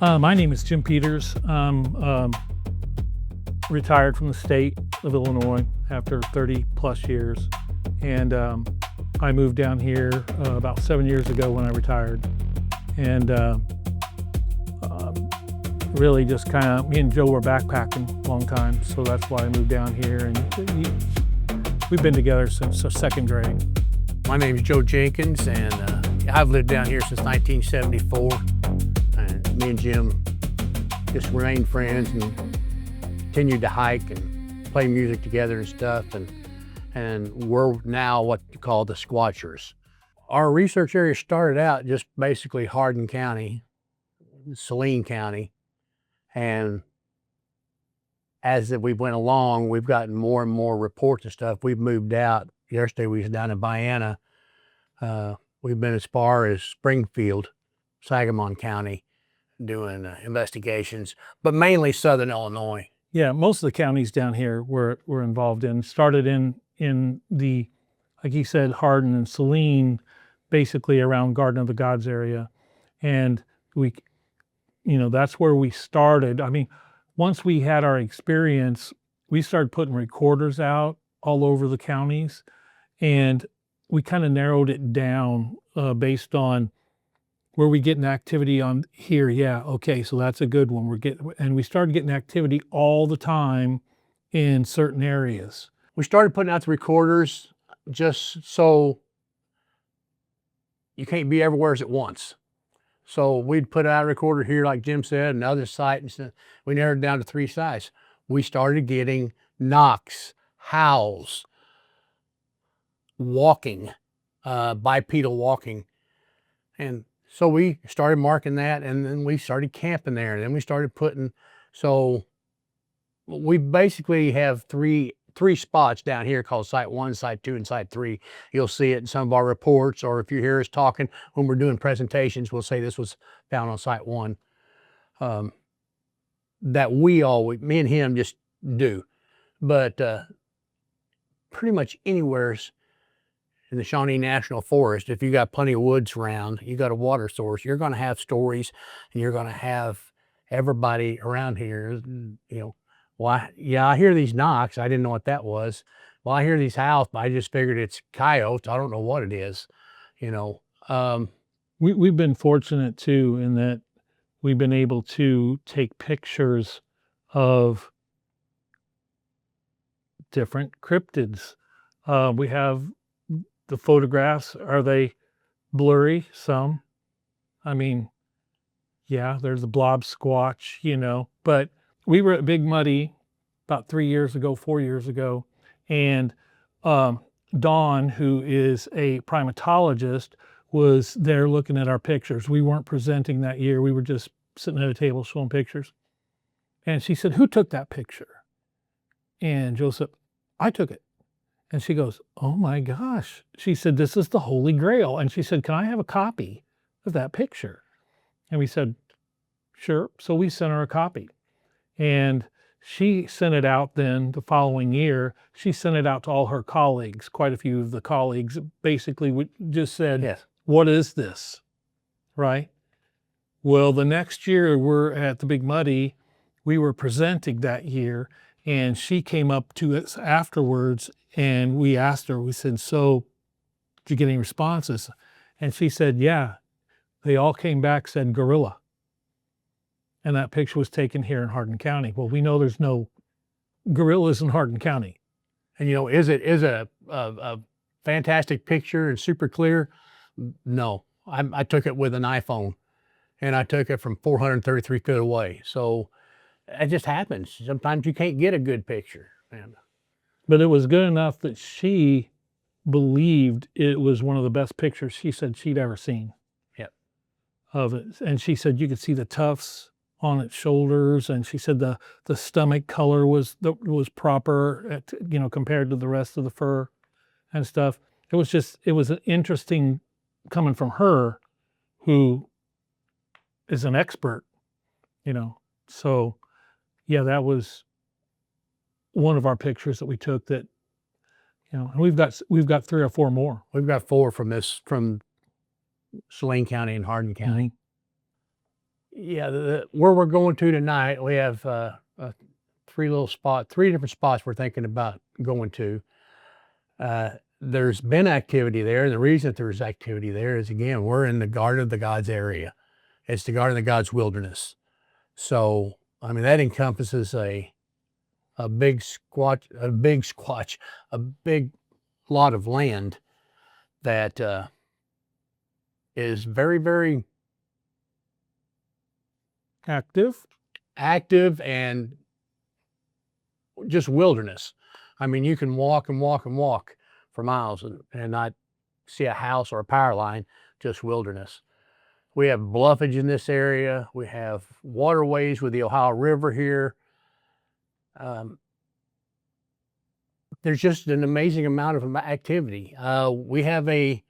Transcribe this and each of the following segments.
My name is Jim Peters. I'm retired from the state of Illinois after 30 plus years. And I moved down here about 7 years ago when I retired. And really just kind of, me and Joe were backpacking a long time. So that's why I moved down here. And we've been together since second grade. My name is Joe Jenkins, and I've lived down here since 1974. And me and Jim just remained friends and continued to hike and play music together and stuff. And we're now what you call the Sqwatchers. Our research area started out just basically Hardin County, Saline County. And as we went along, we've gotten more and more reports and stuff. We've moved out. Yesterday we was down in Vienna. We've been as far as Springfield, Sangamon County, doing investigations, but mainly Southern Illinois. Yeah, most of the counties down here we're involved in. Started in the, like you said, Hardin and Saline, basically around Garden of the Gods area. And we, that's where we started. I mean, once we had our experience, we started putting recorders out all over the counties, and we kind of narrowed it down based on where we getting activity on here. Yeah, okay, so that's a good one. And we started getting activity all the time in certain areas. We started putting out the recorders just so you can't be everywhere at once. So we'd put out a recorder here, like Jim said, another site, and we narrowed it down to 3 sites. We started getting knocks, howls, walking, bipedal walking. And so we started marking that, and then we started camping there, and then we started putting, so we basically have three spots down here called Site 1, Site 2, and Site 3. You'll see it in some of our reports, or if you hear us talking when we're doing presentations, we'll say this was found on Site 1. That me and him just do. But pretty much anywhere in the Shawnee National Forest, if you got plenty of woods around, you got a water source, you're going to have stories, and you're going to have everybody around here, well, yeah, I hear these knocks. I didn't know what that was. Well, I hear these howls, but I just figured it's coyotes. I don't know what it is, We've been fortunate too in that we've been able to take pictures of different cryptids. We have the photographs. Are they blurry? Some. I mean, yeah, there's a blob squatch, but we were at Big Muddy about 4 years ago, and Dawn, who is a primatologist, was there looking at our pictures. We weren't presenting that year. We were just sitting at a table showing pictures. And she said, "Who took that picture?" And Joseph, "I took it." And she goes, "Oh my gosh." She said, "This is the Holy Grail." And she said, "Can I have a copy of that picture?" And we said, "Sure." So we sent her a copy. And she sent it out then the following year. She sent it out to all her colleagues. Quite a few of the colleagues basically just said, yes, "What is this?" Right? Well, the next year we're at the Big Muddy. We were presenting that year, and she came up to us afterwards, and we asked her, we said, "So did you get any responses?" And she said, "Yeah." They all came back, said gorilla. And that picture was taken here in Hardin County. Well, we know there's no gorillas in Hardin County. And is it a fantastic picture and super clear? No, I took it with an iPhone, and I took it from 433 feet away. So it just happens. Sometimes you can't get a good picture. But it was good enough that she believed it was one of the best pictures she said she'd ever seen. Yep. Of it. And she said you could see the tufts on its shoulders, and she said the stomach color was proper, compared to the rest of the fur and stuff. It was an interesting coming from her, who is an expert, So, yeah, that was one of our pictures that we took that, and we've got 3 or 4 more. We've got 4 from Saline County and Hardin County. Yeah, where we're going to tonight, we have three different spots we're thinking about going to. There's been activity there. The reason that there's activity there is, again, we're in the Garden of the Gods area. It's the Garden of the Gods wilderness. So, I mean, that encompasses a big squatch, a big lot of land that is very, very Active. and just wilderness. I mean, you can walk and walk and walk for miles and not see a house or a power line, just wilderness. We have bluffage in this area. We have waterways with the Ohio River here. There's just an amazing amount of activity. We have a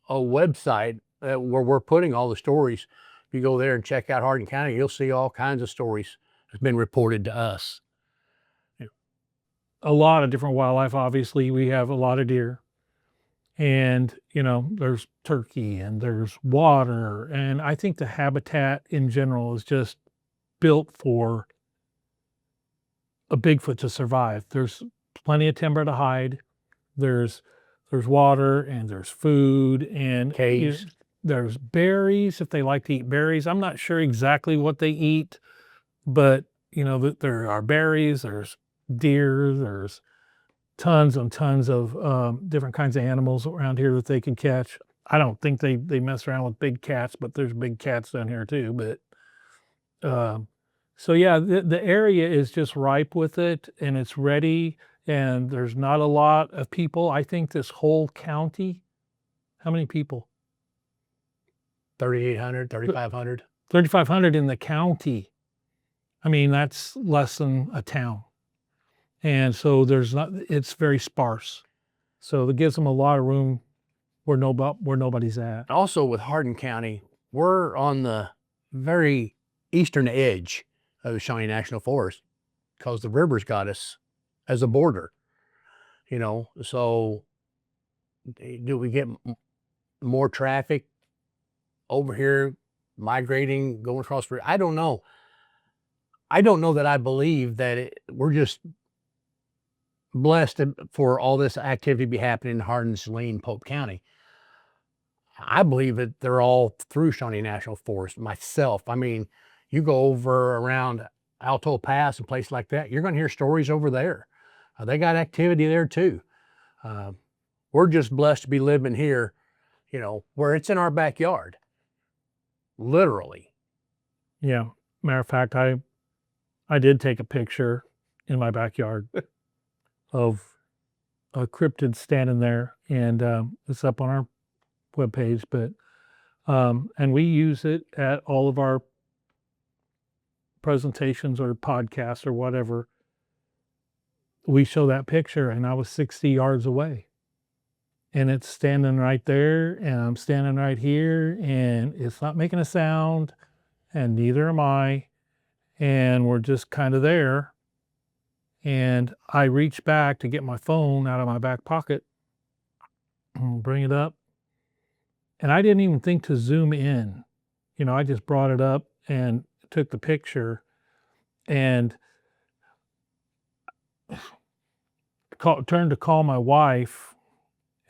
website where we're putting all the stories. If you go there and check out Hardin County, you'll see all kinds of stories that's been reported to us. A lot of different wildlife. Obviously, we have a lot of deer, and there's turkey and there's water, and I think the habitat in general is just built for a Bigfoot to survive. There's plenty of timber to hide. There's water and there's food and Caves. There's berries if they like to eat berries. I'm not sure exactly what they eat, but there are berries. There's deer. There's tons and tons of different kinds of animals around here that they can catch. I don't think they mess around with big cats, but there's big cats down here too. But so yeah, the area is just ripe with it, and it's ready, and there's not a lot of people. I think this whole county, how many people? 3,800, 3,500. 3,500 in the county. I mean, that's less than a town. And so it's very sparse. So it gives them a lot of room where nobody's at. Also with Hardin County, we're on the very eastern edge of the Shawnee National Forest because the river's got us as a border, so do we get more traffic over here migrating, going across the river? I don't know. I don't know that I believe that we're just blessed for all this activity to be happening in Hardin, Saline, Pope County. I believe that they're all through Shawnee National Forest myself. I mean, you go over around Alto Pass and places like that, you're going to hear stories over there. They got activity there too. We're just blessed to be living here, where it's in our backyard, literally. Yeah. Matter of fact, I did take a picture in my backyard of a cryptid standing there, and it's up on our webpage. But and we use it at all of our presentations or podcasts or whatever. We show that picture, and I was 60 yards away, and it's standing right there, and I'm standing right here, and it's not making a sound, and neither am I, and we're just kind of there. And I reach back to get my phone out of my back pocket and bring it up, and I didn't even think to zoom in. I just brought it up and took the picture, and turned to call my wife,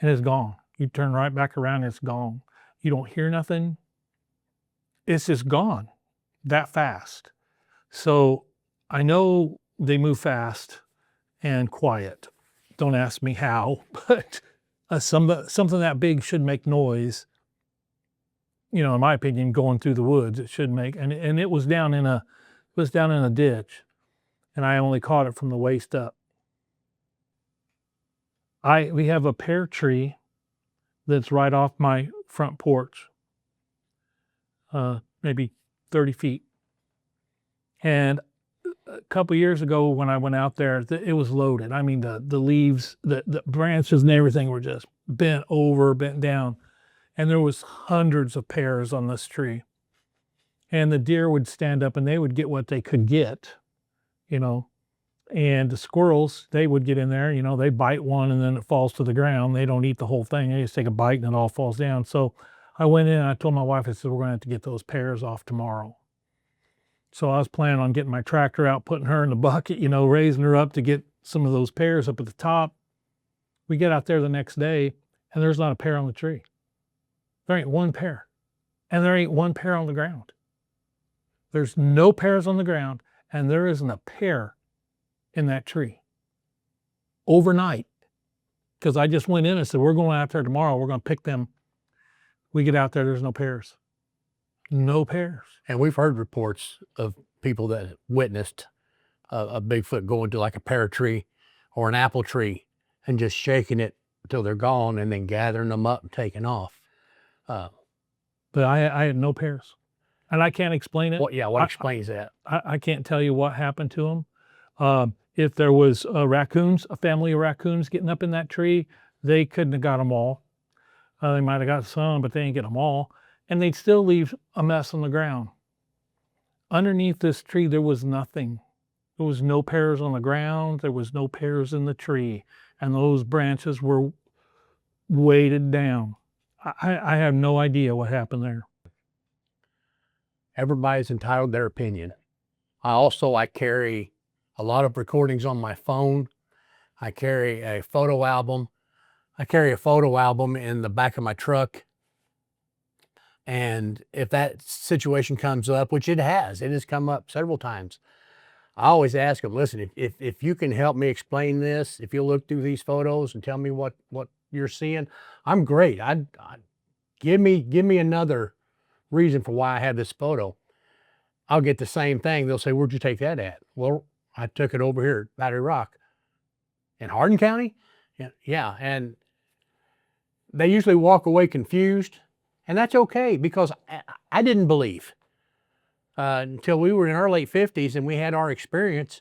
and it's gone. You turn right back around, and it's gone. You don't hear nothing. It's just gone that fast. So I know they move fast and quiet. Don't ask me how, but something that big should make noise. In my opinion, going through the woods, it should make, and it was down in a ditch, and I only caught it from the waist up. We have a pear tree that's right off my front porch, maybe 30 feet. And a couple years ago when I went out there, it was loaded. I mean, the leaves, the branches and everything were just bent over, bent down. And there was hundreds of pears on this tree. And the deer would stand up and they would get what they could get, and the squirrels, they would get in there, they bite one and then it falls to the ground. They don't eat the whole thing. They just take a bite and it all falls down. So I went in and I told my wife, I said, we're going to have to get those pears off tomorrow. So I was planning on getting my tractor out, putting her in the bucket, you know, raising her up to get some of those pears up at the top. We get out there the next day and there's not a pear on the tree. There ain't one pear. And there ain't one pear on the ground. There's no pears on the ground and there isn't a pear in that tree. Overnight. Because I just went in and said, we're going out there tomorrow. We're going to pick them. We get out there, there's no pears. No pears. And we've heard reports of people that witnessed a Bigfoot going to like a pear tree or an apple tree and just shaking it until they're gone and then gathering them up and taking off. But I had no pears. And I can't explain it. What explains that? I can't tell you what happened to them. If there was raccoons, a family of raccoons getting up in that tree, they couldn't have got them all. They might have got some, but they didn't get them all. And they'd still leave a mess on the ground. Underneath this tree, there was nothing. There was no pears on the ground. There was no pears in the tree. And those branches were weighted down. I have no idea what happened there. Everybody's entitled to their opinion. I carry a lot of recordings on my phone. I carry a photo album. I carry a photo album in the back of my truck. And if that situation comes up, which it has come up several times, I always ask them, listen, if you can help me explain this, if you'll look through these photos and tell me what you're seeing, I'm great. Give me another reason for why I have this photo. I'll get the same thing. They'll say, where'd you take that at? Well, I took it over here at Battery Rock. In Hardin County? Yeah, and they usually walk away confused, and that's okay because I didn't believe until we were in our late 50s and we had our experience.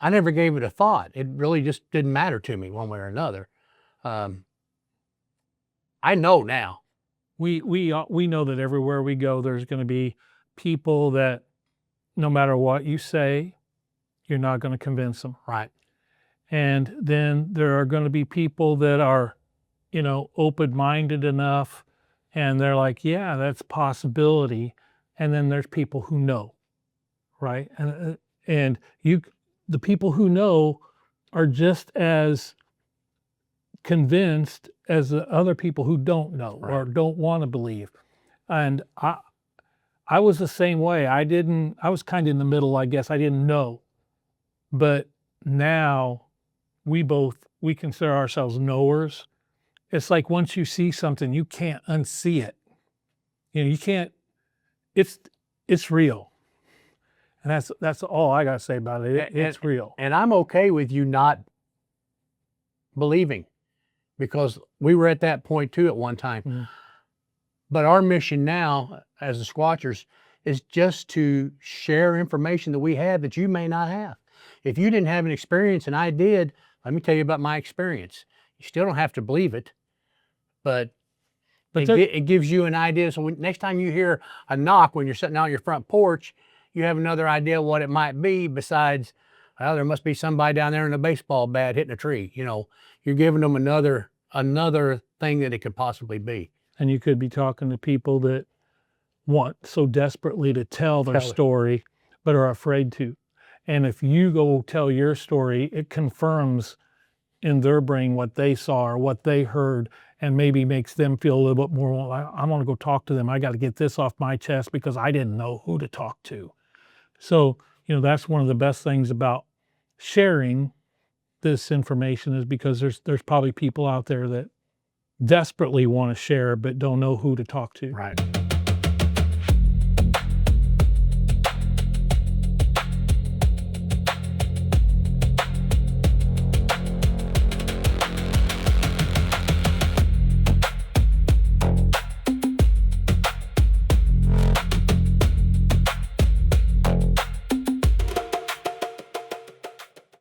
I never gave it a thought. It really just didn't matter to me one way or another. I know now. We know that everywhere we go, there's going to be people that no matter what you say, you're not going to convince them. Right. And then there are going to be people that are, you know, open-minded enough and they're like, yeah, that's a possibility. And then there's people who know, right? And the people who know are just as convinced as the other people who don't know or don't want to believe. And I was the same way. I was kind of in the middle, I guess. I didn't know. But now we consider ourselves knowers. It's like once you see something, you can't unsee it. You know, you can't, it's real. And that's all I got to say about it. It's real. And I'm okay with you not believing because we were at that point too at one time. Mm-hmm. But our mission now as the Sqwatchers is just to share information that we have that you may not have. If you didn't have an experience and I did, let me tell you about my experience. You still don't have to believe it, but it gives you an idea. So next time you hear a knock when you're sitting out on your front porch, you have another idea what it might be besides, well, there must be somebody down there in a baseball bat hitting a tree. You know, you're giving them another thing that it could possibly be. And you could be talking to people that want so desperately to tell their story, but are afraid to. And if you go tell your story, it confirms in their brain what they saw or what they heard, and maybe makes them feel a little bit more, I want to go talk to them. I got to get this off my chest because I didn't know who to talk to. So, you know, that's one of the best things about sharing this information is because there's probably people out there that desperately want to share but don't know who to talk to. Right.